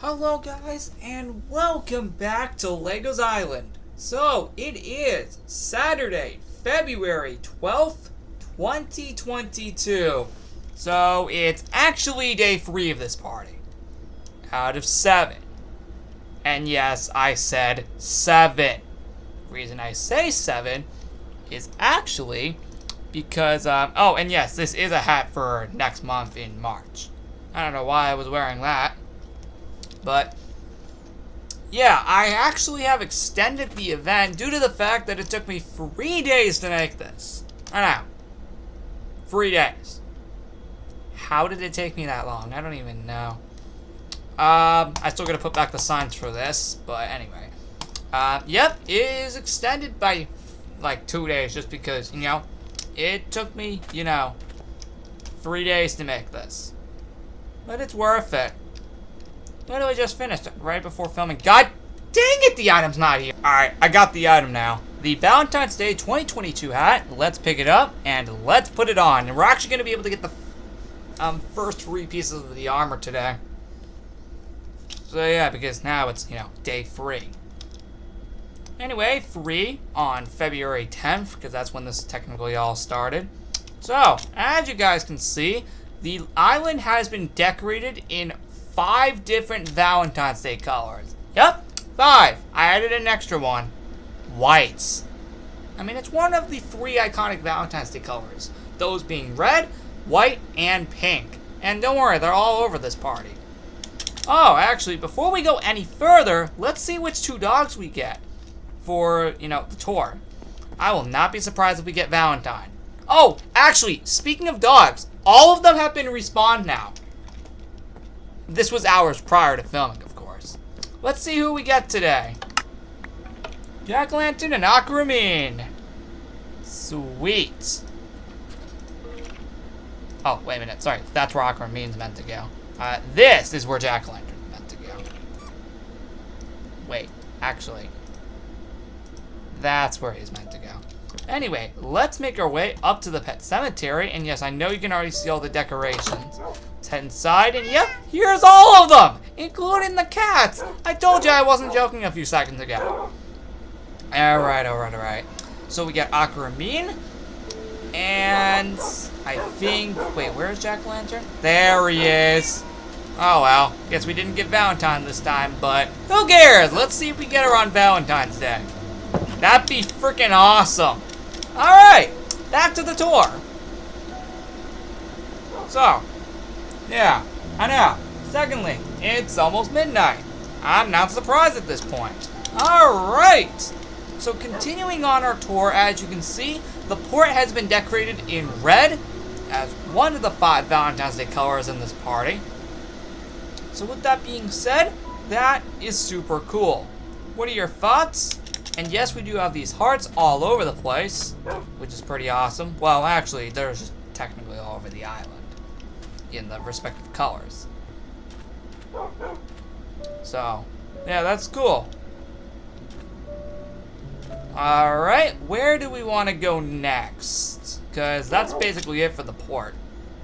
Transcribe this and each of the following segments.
Hello guys and welcome back to Lego's Island. So it is Saturday, February 12th, 2022. So it's actually day 3 of this party. Out of 7. And yes, I said 7. The reason I say 7 is actually because, oh, and yes, this is a hat for next month in March. I don't know why I was wearing that. But, yeah, I actually have extended the event due to the fact that it took me 3 days to make this. I know. 3 days. How did it take me that long? I don't even know. I still gotta put back the signs for this, but anyway. Yep, it is extended by, like, 2 days just because, it took me, 3 days to make this. But it's worth it. Literally just finished it right before filming. God dang it, the item's not here. Alright, I got the item now. The Valentine's Day 2022 hat. Let's pick it up and let's put it on. And we're actually going to be able to get the first 3 pieces of the armor today. So yeah, because now it's, day 3. Anyway, 3 on February 10th, because that's when this technically all started. So, as you guys can see, the island has been decorated in 5 different Valentine's Day colors. Yep, 5. I added an extra one. Whites. I mean, it's one of the 3 iconic Valentine's Day colors. Those being red, white, and pink. And don't worry, they're all over this party. Oh, actually, before we go any further, let's see which 2 dogs we get for, the tour. I will not be surprised if we get Valentine. Oh, actually, speaking of dogs, all of them have been respawned now. This was hours prior to filming, of course. Let's see who we get today. Jack-o'-lantern and Aquamarine. Sweet. Oh, wait a minute. Sorry, that's where Aquamarine's meant to go. This is where Jack-o'-lantern's meant to go. Wait, actually. That's where he's meant to go. Anyway, let's make our way up to the pet cemetery. And yes, I know you can already see all the decorations. Let's head inside, and yep, here's all of them, including the cats. I told you I wasn't joking a few seconds ago. Alright. So we got Aquamarine, and I think, wait, where's Jack-o'-lantern? There he is. Oh well, guess we didn't get Valentine this time, but who cares? Let's see if we get her on Valentine's Day. That'd be freaking awesome. Alright, back to the tour. So, yeah, I know. Secondly, it's almost midnight. I'm not surprised at this point. Alright, so continuing on our tour, as you can see, the port has been decorated in red as one of the 5 Valentine's Day colors in this party. So with that being said, that is super cool. What are your thoughts? And yes, we do have these hearts all over the place, which is pretty awesome. Well, actually, they're just technically all over the island in the respective colors. So, yeah, that's cool. Alright, where do we want to go next? Because that's basically it for the port.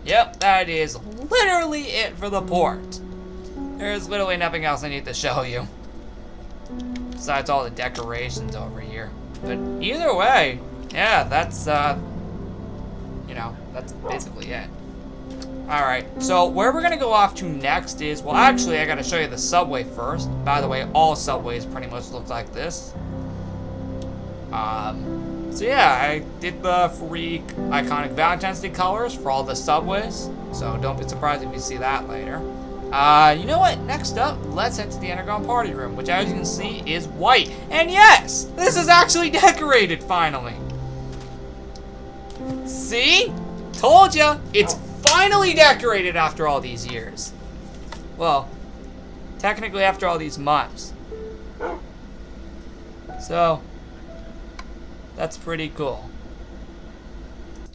Yep, that is literally it for the port. There's literally nothing else I need to show you. Besides all the decorations over here. But either way, yeah, that's, that's basically it. Alright, so where we're gonna go off to next is, well, actually, I gotta show you the subway first. By the way, all subways pretty much look like this. So yeah, I did the 3 iconic Valentine's Day colors for all the subways. So don't be surprised if you see that later. You know what? Next up, let's head to the underground party room, which as you can see is white. And yes, this is actually decorated finally. See? Told ya, it's finally decorated after all these years. Well, technically after all these months. So, that's pretty cool.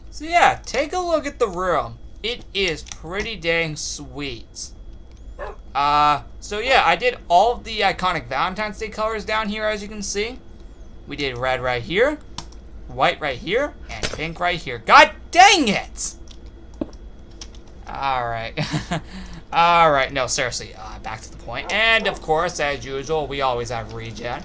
So yeah, take a look at the room. It is pretty dang sweet. So yeah, I did all of the iconic Valentine's Day colors down here, as you can see. We did red right here, white right here, and pink right here. God dang it! Alright. Alright, no, seriously, back to the point. And, of course, as usual, we always have regen.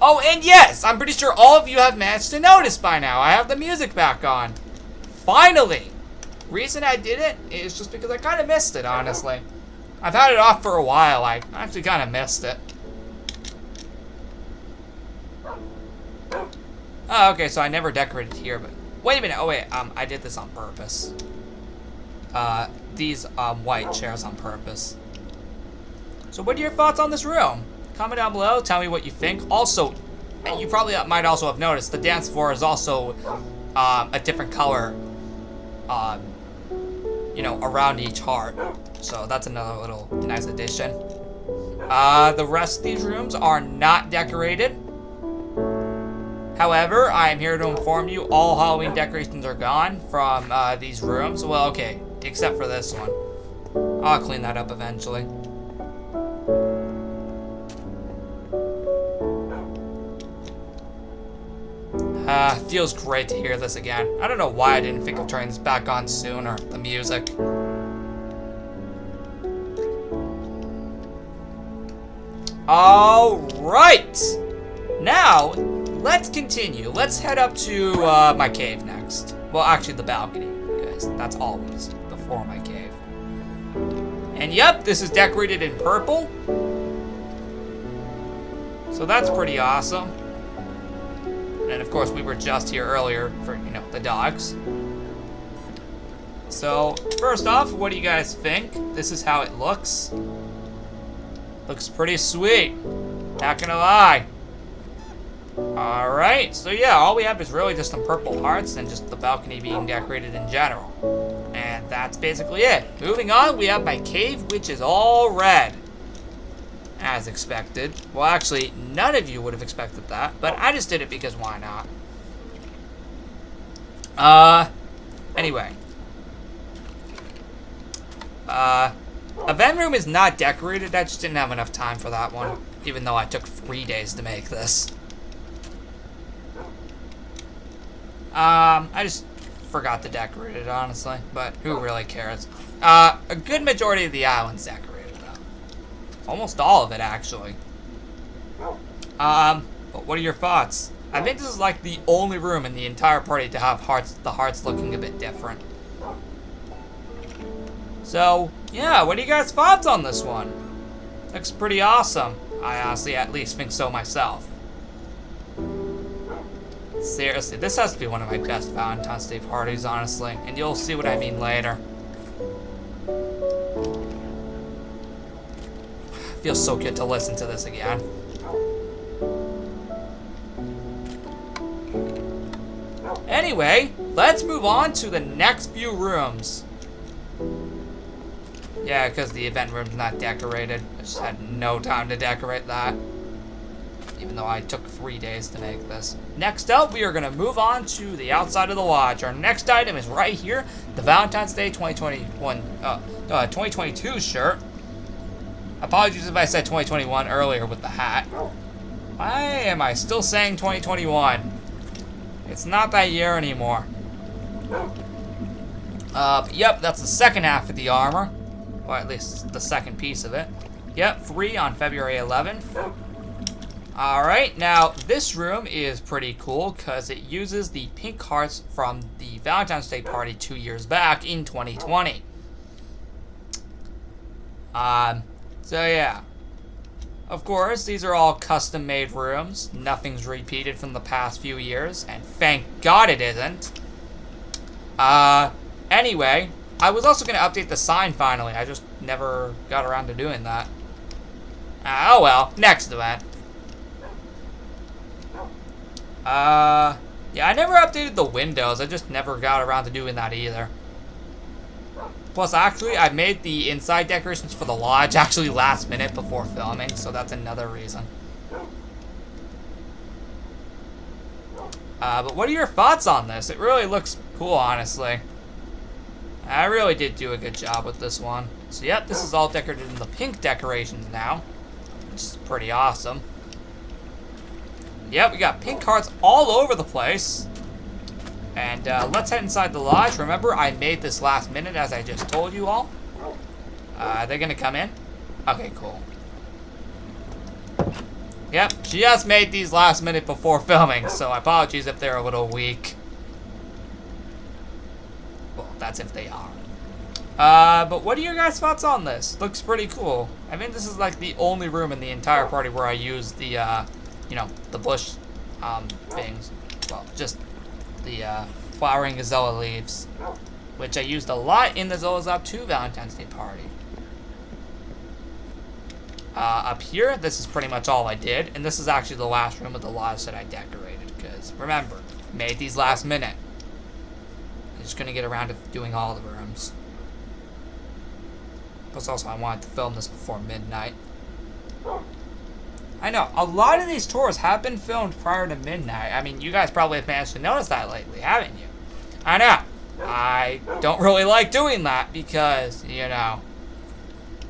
Oh, and yes, I'm pretty sure all of you have managed to notice by now. I have the music back on. Finally! Reason I did it is just because I kind of missed it, honestly. I've had it off for a while. I actually kind of missed it. Oh, okay, so I never decorated here, but... Wait a minute, oh wait, I did this on purpose. These, white chairs on purpose. So what are your thoughts on this room? Comment down below, tell me what you think. Also, and you probably might also have noticed, the dance floor is also, a different color, you know, around each heart. So that's another little nice addition. The rest of these rooms are not decorated. However, I am here to inform you all Halloween decorations are gone from these rooms. Well, okay, except for this one. I'll clean that up eventually. Feels great to hear this again. I don't know why I didn't think of turning this back on sooner, the music. Alright! Now, let's continue. Let's head up to my cave next. Well, actually the balcony, because that's always before my cave. And yep, this is decorated in purple. So that's pretty awesome. And of course, we were just here earlier for, you know, the dogs. So, first off, what do you guys think? This is how it looks. Looks pretty sweet. Not gonna lie. Alright, so yeah, all we have is really just some purple hearts and just the balcony being decorated in general. And that's basically it. Moving on, we have my cave, which is all red. As expected. Well, actually, none of you would have expected that, but I just did it because why not? Anyway. Event room is not decorated. I just didn't have enough time for that one, even though I took 3 days to make this. I just forgot to decorate it, honestly, but who really cares? A good majority of the island's decorated. Almost all of it, actually. But what are your thoughts? I think this is like the only room in the entire party to have the hearts looking a bit different. So, yeah, what are you guys' thoughts on this one? Looks pretty awesome. I honestly at least think so myself. Seriously, this has to be one of my best Valentine's Day parties, honestly, and you'll see what I mean later. Feels so good to listen to this again. Anyway, let's move on to the next few rooms. Yeah, because the event room's not decorated. I just had no time to decorate that. Even though I took 3 days to make this. Next up, we are going to move on to the outside of the lodge. Our next item is right here. The Valentine's Day 2022 shirt. Apologies if I said 2021 earlier with the hat. Why am I still saying 2021? It's not that year anymore. Yep, that's the second half of the armor. Or at least the second piece of it. Yep, free on February 11th. Alright, now this room is pretty cool because it uses the pink hearts from the Valentine's Day party 2 years back in 2020. So yeah, of course, these are all custom-made rooms. Nothing's repeated from the past few years, and thank God it isn't. Anyway, I was also going to update the sign finally. I just never got around to doing that. Oh well, next event. Yeah, I never updated the windows. I just never got around to doing that either. Plus, actually, I made the inside decorations for the lodge actually last minute before filming, so that's another reason. But what are your thoughts on this? It really looks cool, honestly. I really did do a good job with this one. So, yep, this is all decorated in the pink decorations now, which is pretty awesome. Yep, we got pink hearts all over the place. And let's head inside the lodge. Remember, I made this last minute, as I just told you all. They're gonna come in? Okay, cool. Yep, she just made these last minute before filming, so apologies if they're a little weak. Well, that's if they are. But what are your guys' thoughts on this? Looks pretty cool. I think this is like the only room in the entire party where I use the, you know, the bush, things. Well, just the, flowering gazelle leaves, which I used a lot in the Zola's Up 2 Valentine's Day party. Up here, this is pretty much all I did, and this is actually the last room of the lodge that I decorated, because, remember, made these last minute. I'm just gonna get around to doing all the rooms. Plus, also, I wanted to film this before midnight. I know, a lot of these tours have been filmed prior to midnight. I mean, you guys probably have managed to notice that lately, haven't you? I know. I don't really like doing that because, you know,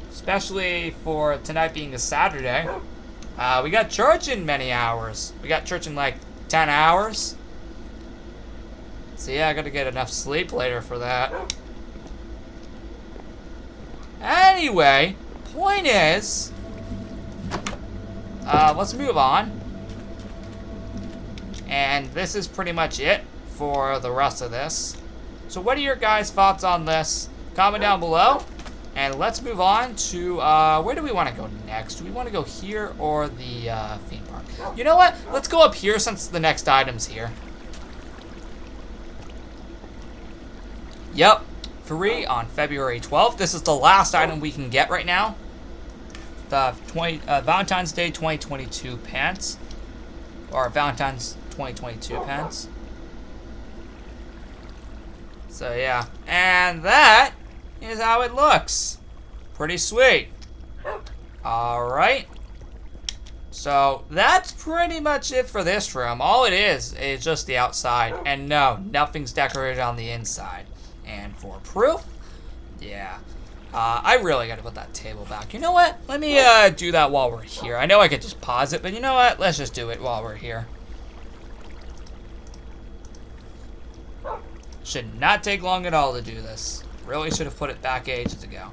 especially for tonight being a Saturday, we got church in many hours. We got church in like 10 hours. So yeah, I gotta get enough sleep later for that. Anyway, point is, let's move on. And this is pretty much it for the rest of this. So what are your guys' thoughts on this? Comment down below. And let's move on to, where do we want to go next? Do we want to go here or the theme park? You know what? Let's go up here since the next item's here. Yep. Free on February 12th. This is the last item we can get right now. The Valentine's Day 2022 pants. Or Valentine's 2022 pants. So yeah. And that is how it looks. Pretty sweet. Alright. So that's pretty much it for this room. All it is just the outside. And no, nothing's decorated on the inside. And for proof, yeah. I really gotta put that table back. You know what? Let me do that while we're here. I know I could just pause it, but you know what? Let's just do it while we're here. Should not take long at all to do this. Really should have put it back ages ago.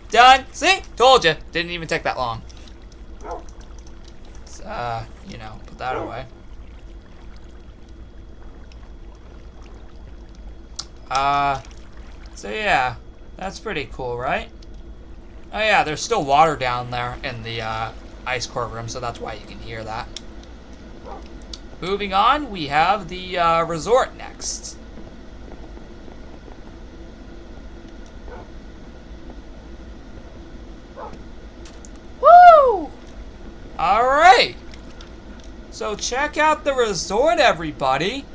Done. See? Told you. Didn't even take that long. Let's, you know, put that away. So yeah, that's pretty cool, right? Oh yeah, there's still water down there in the, ice core room, so that's why you can hear that. Moving on, we have the, resort next. Woo! Alright! So check out the resort, everybody.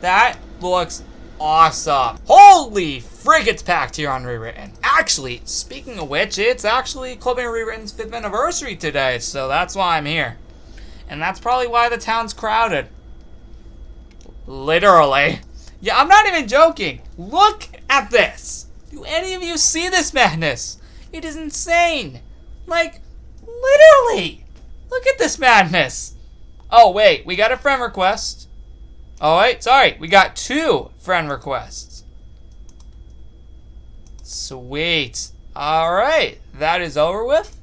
That looks awesome. Holy frig, it's packed here on Rewritten. Actually, speaking of which, it's actually Clubbing Rewritten's 5th anniversary today, so that's why I'm here. And that's probably why the town's crowded. Literally. Yeah, I'm not even joking. Look at this. Do any of you see this madness? It is insane. Like, literally. Look at this madness. Oh, wait, we got a friend request. Oh, wait, sorry. We got 2 friend requests. Sweet. Alright, that is over with.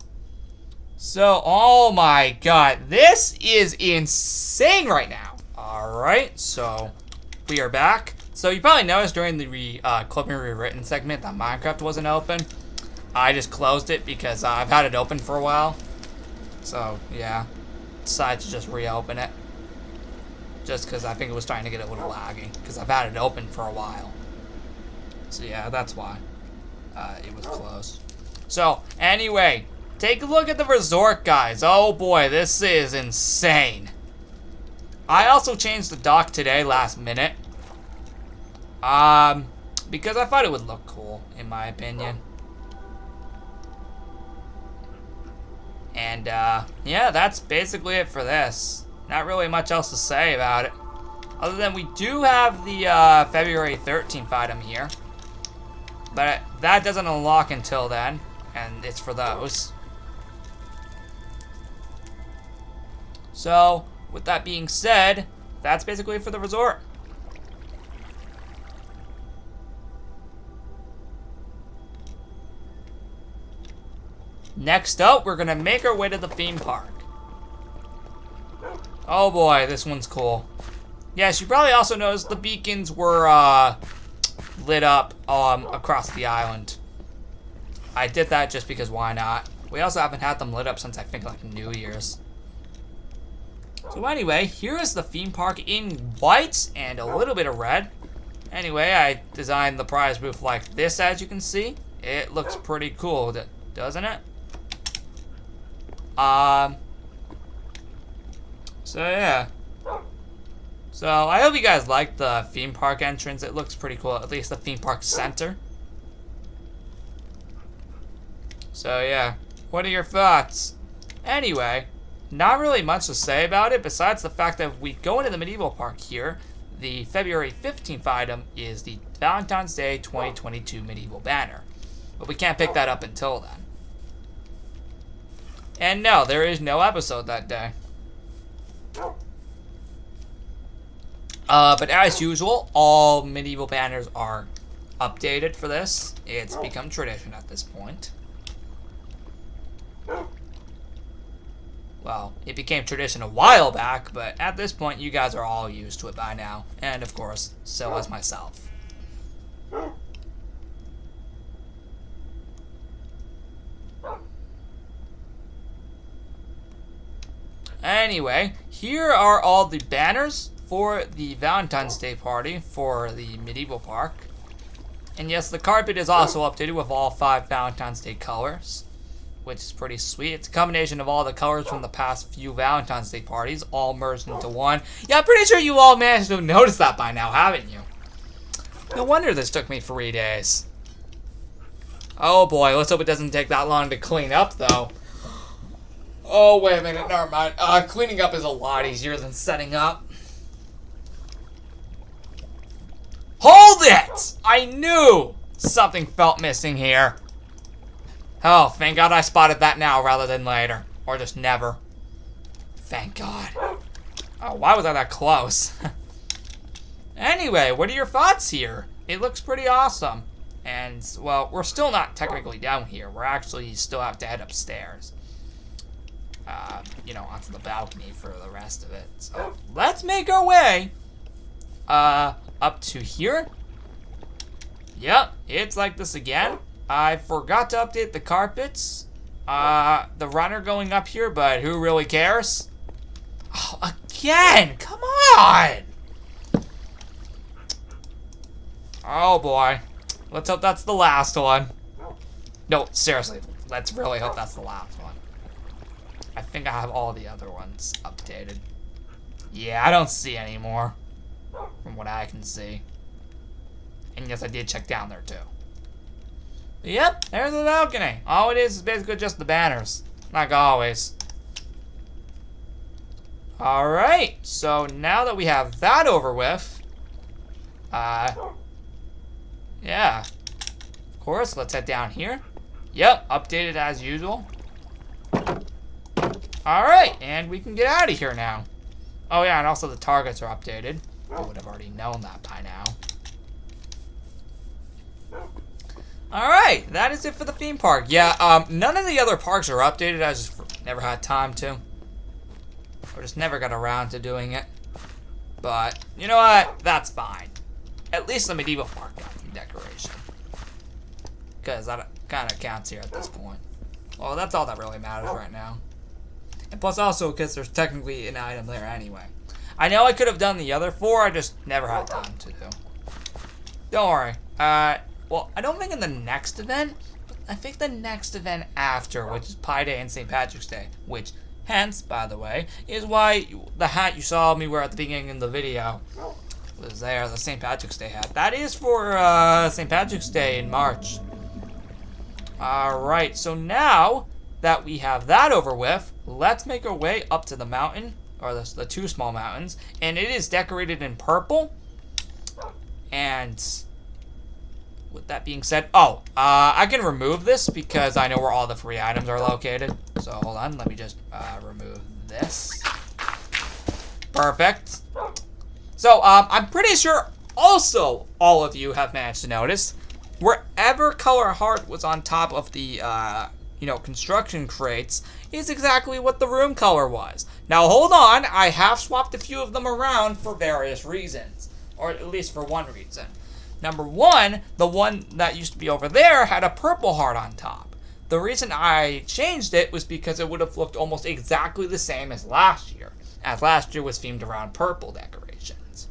So, oh my god, this is insane right now. Alright, so we are back. So you probably noticed during the Clubbing Rewritten segment that Minecraft wasn't open. I just closed it because I've had it open for a while. So, yeah, decided to just reopen it. Just because I think it was starting to get a little laggy. Because I've had it open for a while. So yeah, that's why it was closed. So, anyway, take a look at the resort, guys. Oh boy, this is insane. I also changed the dock today, last minute. Because I thought it would look cool, in my opinion. And, yeah, that's basically it for this. Not really much else to say about it. Other than we do have the February 13th item here. But that doesn't unlock until then. And it's for those. So, with that being said, that's basically it for the resort. Next up, we're gonna make our way to the theme park. Oh boy, this one's cool. Yes, you probably also noticed the beacons were lit up across the island. I did that just because why not? We also haven't had them lit up since I think like New Year's. So anyway, here is the theme park in white and a little bit of red. Anyway, I designed the prize booth like this, as you can see. It looks pretty cool, doesn't it? So yeah. So I hope you guys like the theme park entrance. It looks pretty cool, at least the theme park center. So yeah, what are your thoughts? Anyway, not really much to say about it besides the fact that we go into the medieval park here. The February 15th item is the Valentine's Day 2022 medieval banner. But we can't pick that up until then. And no, there is no episode that day. But as usual, all medieval banners are updated for this. It's become tradition at this point. Well, it became tradition a while back, but at this point, you guys are all used to it by now. And of course, so is myself. Anyway, here are all the banners for the Valentine's Day party for the medieval park. And yes, the carpet is also updated with all 5 Valentine's Day colors, which is pretty sweet. It's a combination of all the colors from the past few Valentine's Day parties, all merged into one. Yeah, I'm pretty sure you all managed to notice that by now, haven't you? No wonder this took me 3 days. Oh boy, let's hope it doesn't take that long to clean up, though. Oh, wait a minute, never mind. Cleaning up is a lot easier than setting up. Hold it! I knew something felt missing here. Oh, thank God I spotted that now rather than later. Or just never. Thank God. Oh, why was I that close? Anyway, what are your thoughts here? It looks pretty awesome. And, well, we're still not technically down here. We're actually still have to head upstairs. You know, onto the balcony for the rest of it. So, let's make our way, up to here. Yep, it's like this again. I forgot to update the carpets. The runner going up here, but who really cares? Oh, again! Come on! Oh boy. Let's hope that's the last one. No, seriously, let's really hope that's the last one. I think I have all the other ones updated. Yeah, I don't see any more, from what I can see. And yes, I did check down there too. But yep, there's the balcony. All it is basically just the banners, like always. Alright, so now that we have that over with, yeah, of course, let's head down here. Yep, updated as usual. Alright, and we can get out of here now. Oh yeah, and also the targets are updated. I would have already known that by now. Alright, that is it for the theme park. Yeah, none of the other parks are updated. I just never had time to. Or just never got around to doing it. But, you know what? That's fine. At least the medieval park got some decoration. Because that kind of counts here at this point. Well, that's all that really matters right now. And plus also because there's technically an item there anyway. I know I could have done the other 4, I just never had time to do. Don't worry. Well, I don't think in the next event, but I think the next event after, which is Pi Day and St. Patrick's Day, which, hence, by the way, is why the hat you saw me wear at the beginning of the video was there, the St. Patrick's Day hat. That is for St. Patrick's Day in March. Alright, so now that we have that over with, let's make our way up to the mountain, or the 2 small mountains, and it is decorated in purple. And with that being said, I can remove this because I know where all the free items are located. So hold on, let me just remove this. Perfect. So, I'm pretty sure also all of you have managed to notice wherever color heart was on top of the, construction crates is exactly what the room color was. Now, hold on. I have swapped a few of them around for various reasons, or at least for one reason. Number one, the one that used to be over there had a purple heart on top. The reason I changed it was because it would have looked almost exactly the same as last year, as last year was themed around purple decorations.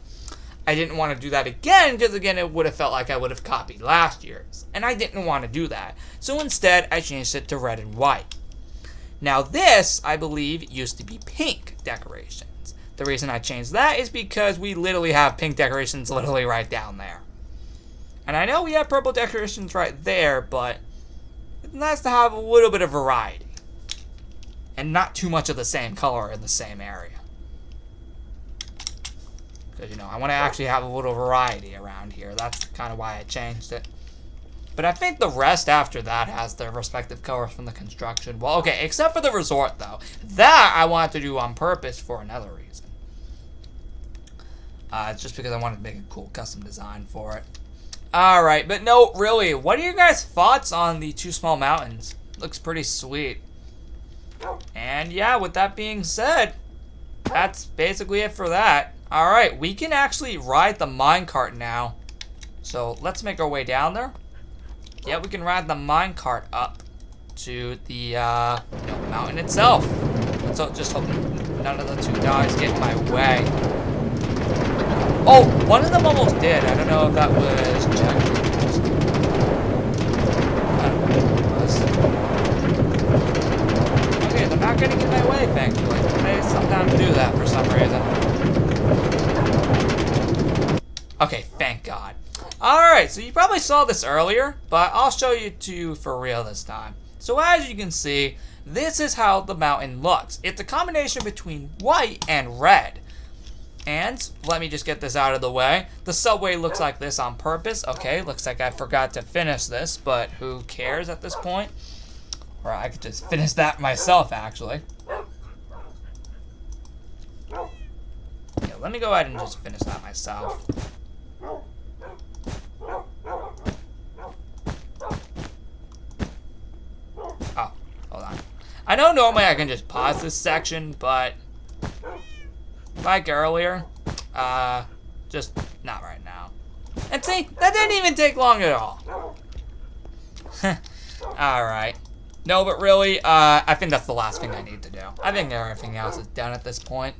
I didn't want to do that again because, again, it would have felt like I would have copied last year's, and I didn't want to do that. So instead, I changed it to red and white. Now this, I believe, used to be pink decorations. The reason I changed that is because we literally have pink decorations literally right down there. And I know we have purple decorations right there, but it's nice to have a little bit of variety. And not too much of the same color in the same area. Because, I want to actually have a little variety around here. That's kind of why I changed it. But I think the rest after that has their respective colors from the construction. Well, okay, except for the resort, though. That I wanted to do on purpose for another reason. It's just because I wanted to make a cool custom design for it. Alright, but no, really, what are your guys' thoughts on the two small mountains? Looks pretty sweet. And yeah, with that being said, that's basically it for that. Alright, we can actually ride the minecart now. So let's make our way down there. Yeah, we can ride the minecart up to the mountain itself. So just hope none of the two dogs get in my way. Oh, one of them almost did. I don't know if that was Jack. I don't know what it was. Okay, they're not getting in my way, thankfully. They sometimes do that for some reason. Okay, thank God. Alright, so you probably saw this earlier, but I'll show you two for real this time. So as you can see, this is how the mountain looks. It's a combination between white and red. And let me just get this out of the way. The subway looks like this on purpose. Okay, looks like I forgot to finish this, but who cares at this point? Or I could just finish that myself, actually. Yeah, let me go ahead and just finish that myself. Oh, hold on. I know normally I can just pause this section, but like earlier, just not right now. And see, that didn't even take long at all. Alright. No, but really, I think that's the last thing I need to do. I think everything else is done at this point.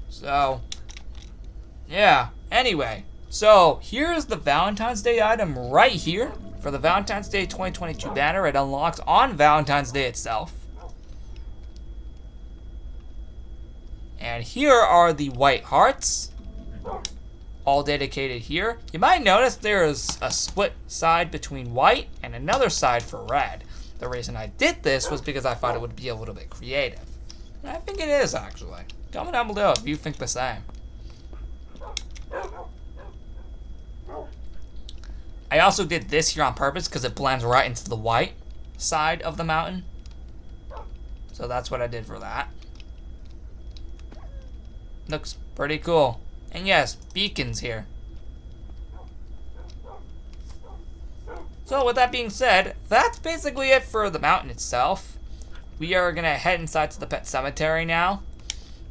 So, yeah. Anyway, so here's the Valentine's Day item right here. For the Valentine's Day 2022 banner, it unlocks on Valentine's Day itself. And here are the white hearts, all dedicated here. You might notice there's a split side between white and another side for red. The reason I did this was because I thought it would be a little bit creative. And I think it is, actually. Comment down below if you think the same. I also did this here on purpose because it blends right into the white side of the mountain. So that's what I did for that. Looks pretty cool. And yes, beacons here. So with that being said, that's basically it for the mountain itself. We are going to head inside to the pet cemetery now,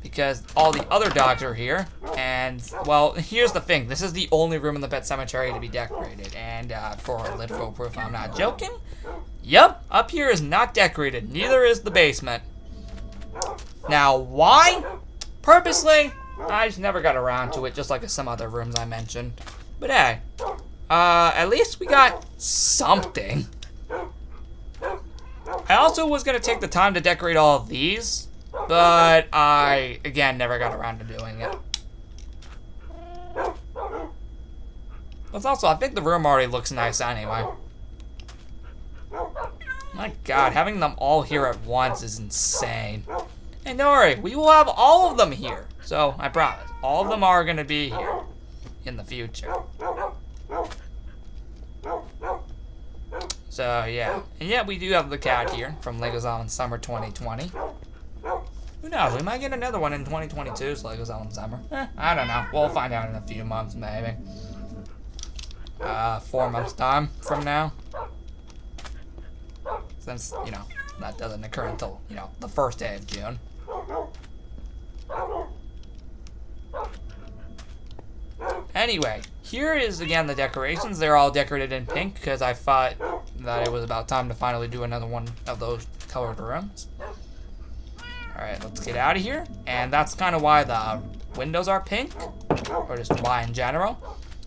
because all the other dogs are here. And, well, here's the thing. This is the only room in the pet cemetery to be decorated. And for literal proof I'm not joking, yep, up here is not decorated. Neither is the basement. Now, why? Purposely, I just never got around to it, just like some other rooms I mentioned. But hey, at least we got something. I also was going to take the time to decorate all of these, but I, again, never got around to doing it. But also, I think the room already looks nice anyway. My God, having them all here at once is insane. And don't worry, we will have all of them here. So, I promise, all of them are going to be here in the future. So, yeah. And yeah, we do have the cat here from LEGO Zombie Summer 2020. Who knows? We might get another one in 2022, so like Zelda summer. I don't know. We'll find out in a few months, maybe. 4 months time from now. Since, you know, that doesn't occur until, you know, the first day of June. Anyway, here is again the decorations. They're all decorated in pink because I thought that it was about time to finally do another one of those colored rooms. Alright, let's get out of here. And that's kind of why the windows are pink, or just why in general.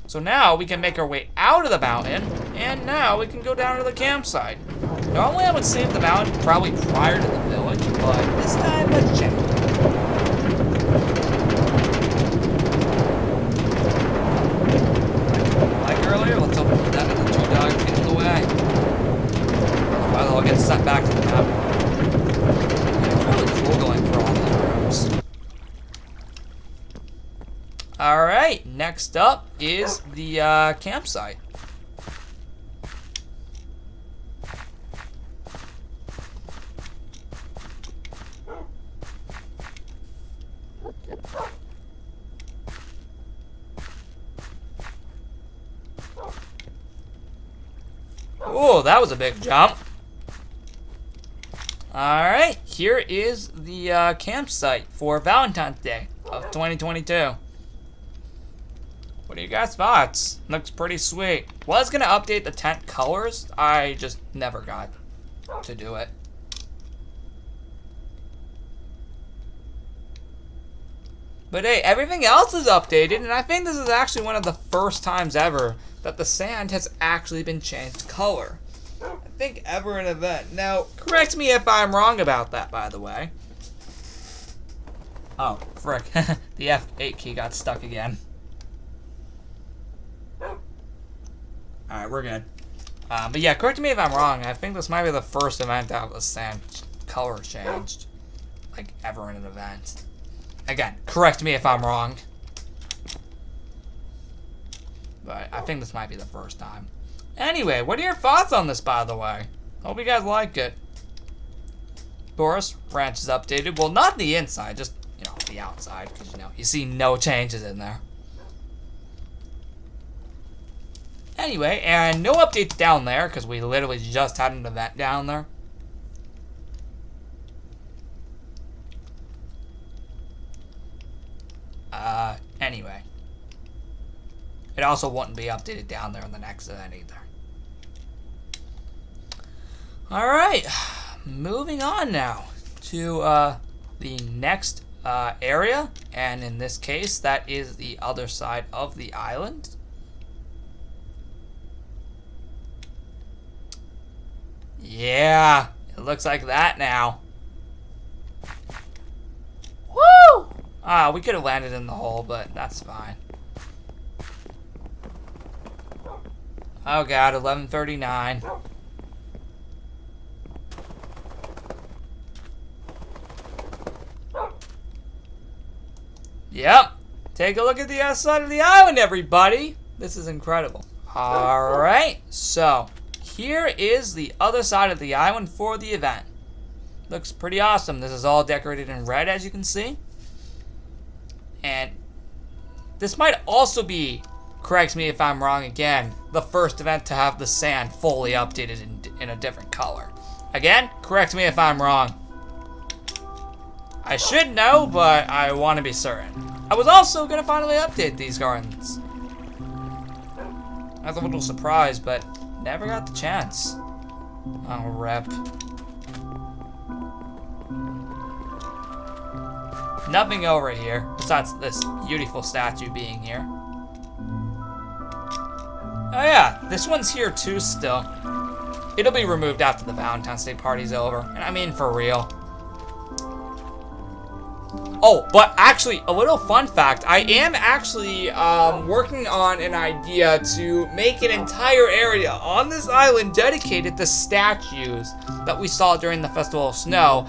So now we can make our way out of the mountain, and now we can go down to the campsite. Normally I would save the mountain probably prior to the village, but this time let's check. Like earlier, let's hope that the two dogs get in the way. Otherwise I'll get sent back to the mountain. It's really cool going through all these rooms. Alright, next up is the campsite. Oh, that was a big jump. Alright, here is the campsite for Valentine's Day of 2022. What are you guys' thoughts? Looks pretty sweet. Was gonna update the tent colors, I just never got to do it. But hey, everything else is updated, and I think this is actually one of the first times ever that the sand has actually been changed color. I think ever in an event. Now, correct me if I'm wrong about that, by the way. Oh, frick. The F8 key got stuck again. Alright, we're good. But yeah, correct me if I'm wrong. I think this might be the first event to have the sand color changed. Like, ever in an event. Again, correct me if I'm wrong. But I think this might be the first time. Anyway, what are your thoughts on this, by the way? Hope you guys like it. Boris Ranch is updated. Well, not the inside, just, you know, the outside. Because, you know, you see no changes in there. Anyway, and no updates down there, because we literally just had an event down there. Anyway. It also wouldn't be updated down there in the next event either. Alright, moving on now to the next area, and in this case, that is the other side of the island. Yeah, it looks like that now. Woo! We could have landed in the hole, but that's fine. Oh god, 11:39. Yep. Take a look at the other side of the island, everybody. This is incredible. Alright, so here is the other side of the island for the event. Looks pretty awesome. This is all decorated in red, as you can see. And this might also be, correct me if I'm wrong again, the first event to have the sand fully updated in a different color. Again, correct me if I'm wrong. I should know, but I want to be certain. I was also going to finally update these gardens. I was a little surprised, but never got the chance. Oh, rep. Nothing over here, besides this beautiful statue being here. Oh yeah, this one's here too still. It'll be removed after the Valentine's Day party's over, and I mean for real. Oh, but actually, a little fun fact. I am actually working on an idea to make an entire area on this island dedicated to statues that we saw during the Festival of Snow,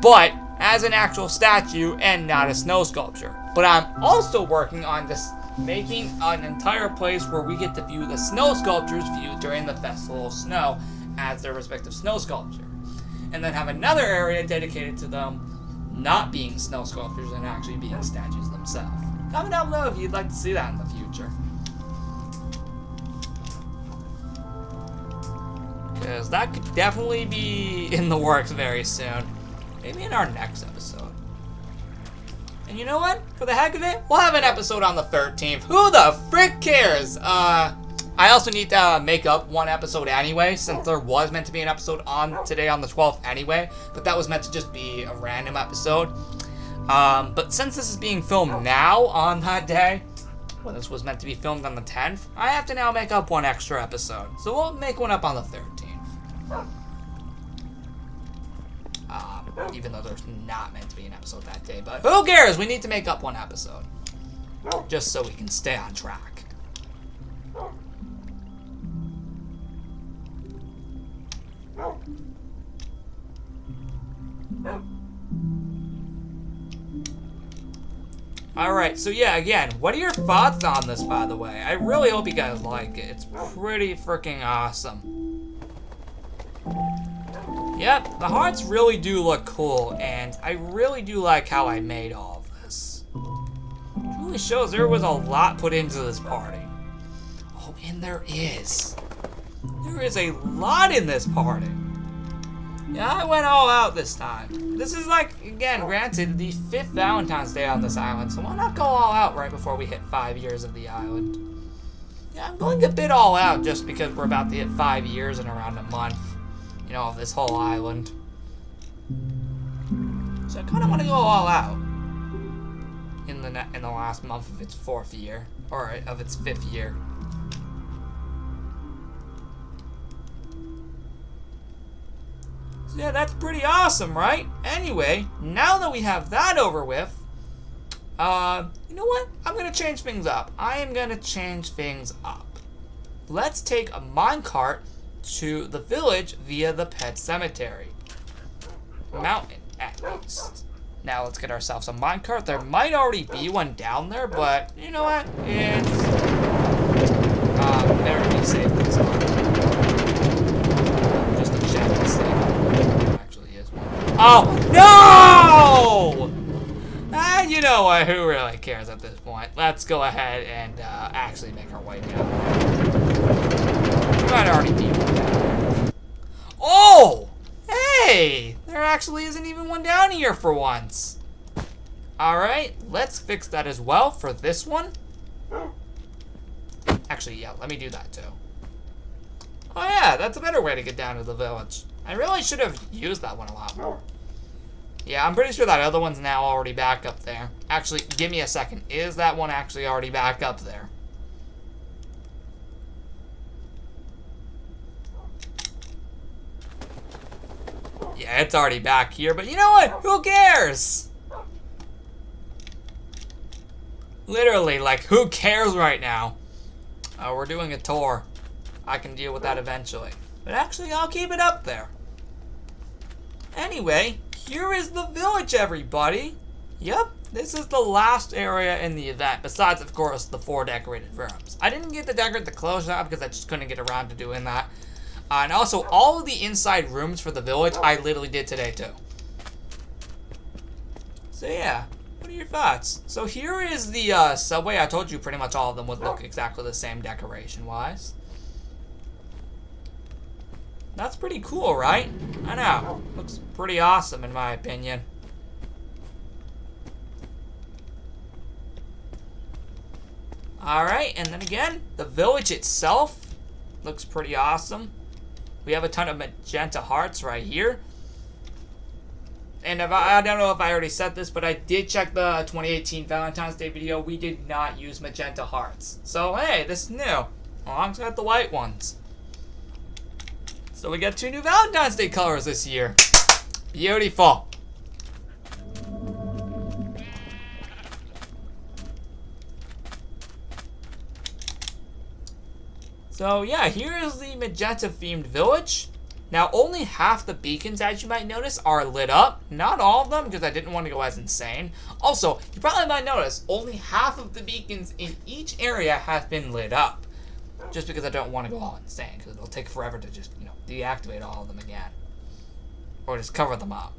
but as an actual statue and not a snow sculpture. But I'm also working on this, making an entire place where we get to view the snow sculptures viewed during the Festival of Snow as their respective snow sculpture. And then have another area dedicated to them not being snow sculptures and actually being statues themselves. Comment down below if you'd like to see that in the future. Because that could definitely be in the works very soon. Maybe in our next episode. And you know what? For the heck of it, we'll have an episode on the 13th. Who the frick cares? I also need to make up one episode anyway, since there was meant to be an episode on today on the 12th anyway, but that was meant to just be a random episode. But since this is being filmed now on that day, when this was meant to be filmed on the 10th, I have to now make up one extra episode. So we'll make one up on the 13th. Even though there's not meant to be an episode that day, but who cares? We need to make up one episode. Just so we can stay on track. Alright, so yeah, again, what are your thoughts on this, by the way? I really hope you guys like it. It's pretty freaking awesome. Yep, the hearts really do look cool, and I really do like how I made all of this. It really shows there was a lot put into this party. Oh, and there is. There is a lot in this party. Yeah, I went all out this time. This is like, again, granted, the 5th Valentine's Day on this island, so why not go all out right before we hit 5 years of the island? Yeah, I'm going a bit all out just because we're about to hit 5 years in around a month, you know, of this whole island. So I kind of want to go all out in the last month of its 4th year, or of its 5th year. Yeah, that's pretty awesome, right? Anyway, now that we have that over with, you know what? I'm gonna change things up. I am gonna change things up. Let's take a minecart to the village via the pet cemetery. Mountain, at least. Now let's get ourselves a minecart. There might already be one down there, but you know what? It's better to be safe than sorry. Just to check and see. Oh, no! You know what? Who really cares at this point? Let's go ahead and actually make our way down. There might already be one down there. Oh! Hey! There actually isn't even one down here for once. Alright, let's fix that as well for this one. Actually, yeah, let me do that too. Oh yeah, that's a better way to get down to the village. I really should have used that one a lot more. Yeah, I'm pretty sure that other one's now already back up there. Actually, give me a second. Is that one actually already back up there? Yeah, it's already back here, but you know what? Who cares? Literally, like, who cares right now? We're doing a tour. I can deal with that eventually. But actually, I'll keep it up there. Anyway, here is the village, everybody. Yep, this is the last area in the event, besides, of course, the 4 decorated rooms. I didn't get to decorate the clothes shop because I just couldn't get around to doing that. And also, all of the inside rooms for the village, I literally did today, too. So, yeah. What are your thoughts? So, here is the subway. I told you pretty much all of them would look exactly the same decoration-wise. That's pretty cool, right? I know. Looks pretty awesome, in my opinion. Alright, and then again, the village itself looks pretty awesome. We have a ton of magenta hearts right here. And if I don't know if I already said this, but I did check the 2018 Valentine's Day video. We did not use magenta hearts. So, hey, this is new. Alongside the white ones. So we got 2 new Valentine's Day colors this year. Beautiful. So yeah, here is the magenta themed village. Now only half the beacons, as you might notice, are lit up. Not all of them, because I didn't want to go as insane. Also, you probably might notice, only half of the beacons in each area have been lit up. Just because I don't want to go all insane, because it'll take forever to just, you know, deactivate all of them again. Or just cover them up.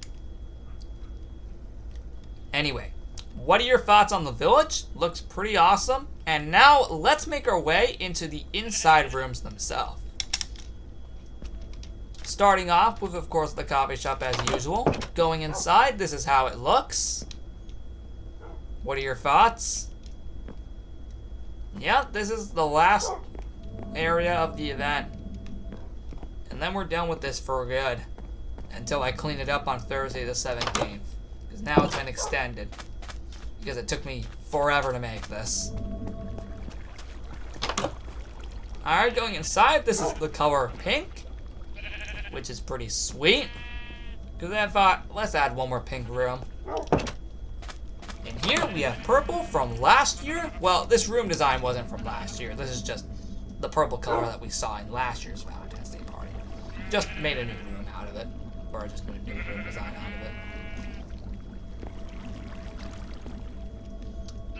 Anyway, what are your thoughts on the village? Looks pretty awesome. And now let's make our way into the inside rooms themselves. Starting off with, of course, the coffee shop as usual. Going inside, this is how it looks. What are your thoughts? Yeah, this is the last area of the event. And then we're done with this for good. Until I clean it up on Thursday the 17th. Because now it's been extended. Because it took me forever to make this. Alright, going inside, this is the color pink. Which is pretty sweet. Because I thought, let's add one more pink room. And here we have purple from last year. Well, this room design wasn't from last year. This is just the purple color that we saw in last year's Valentine's Day party. Just made a new room out of it. Or just made a new room design out of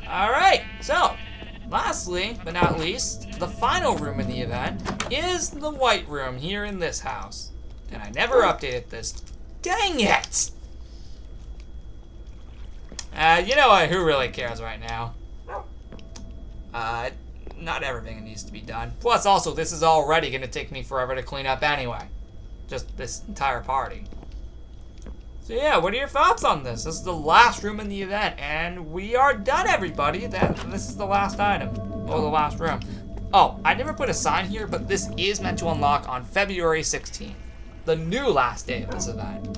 it. Alright, so lastly, but not least, the final room in the event is the white room here in this house. And I never updated this. Dang it! You know what? Who really cares right now? Not everything needs to be done. Plus, also, this is already going to take me forever to clean up anyway. Just this entire party. So yeah, what are your thoughts on this? This is the last room in the event, and we are done, everybody. This is the last item, or the last room. Oh, I never put a sign here, but this is meant to unlock on February 16th. The new last day of this event.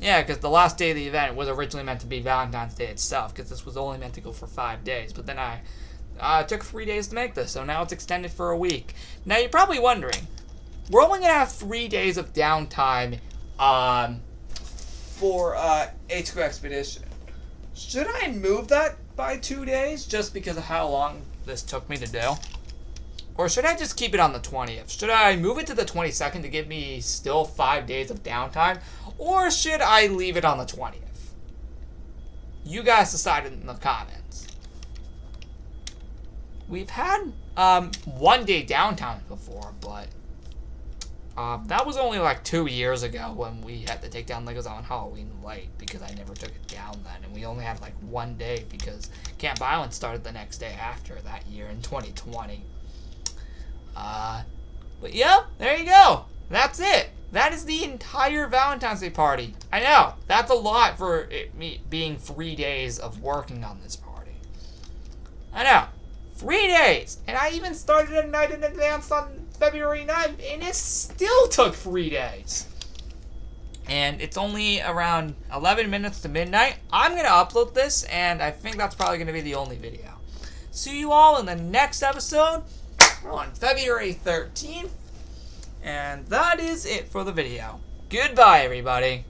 Yeah, because the last day of the event was originally meant to be Valentine's Day itself, because this was only meant to go for 5 days. But then I took 3 days to make this, so now it's extended for a week. Now you're probably wondering, we're only going to have 3 days of downtime for H2 Expedition. Should I move that by 2 days just because of how long this took me to do? Or should I just keep it on the 20th? Should I move it to the 22nd to give me still 5 days of downtime? Or should I leave it on the 20th? You guys decide in the comments. We've had 1 day downtime before, but that was only like 2 years ago when we had to take down Legos on Halloween late because I never took it down then. And we only had like 1 day because Camp Island started the next day after that year in 2020. But yeah, there you go. That's it. That is the entire Valentine's Day party. I know, that's a lot for me being 3 days of working on this party. I know, 3 days. And I even started a night in advance on February 9th, and it still took 3 days. And it's only around 11 minutes to midnight. I'm going to upload this, and I think that's probably going to be the only video. See you all in the next episode on February 13th. And that is it for the video. Goodbye, everybody.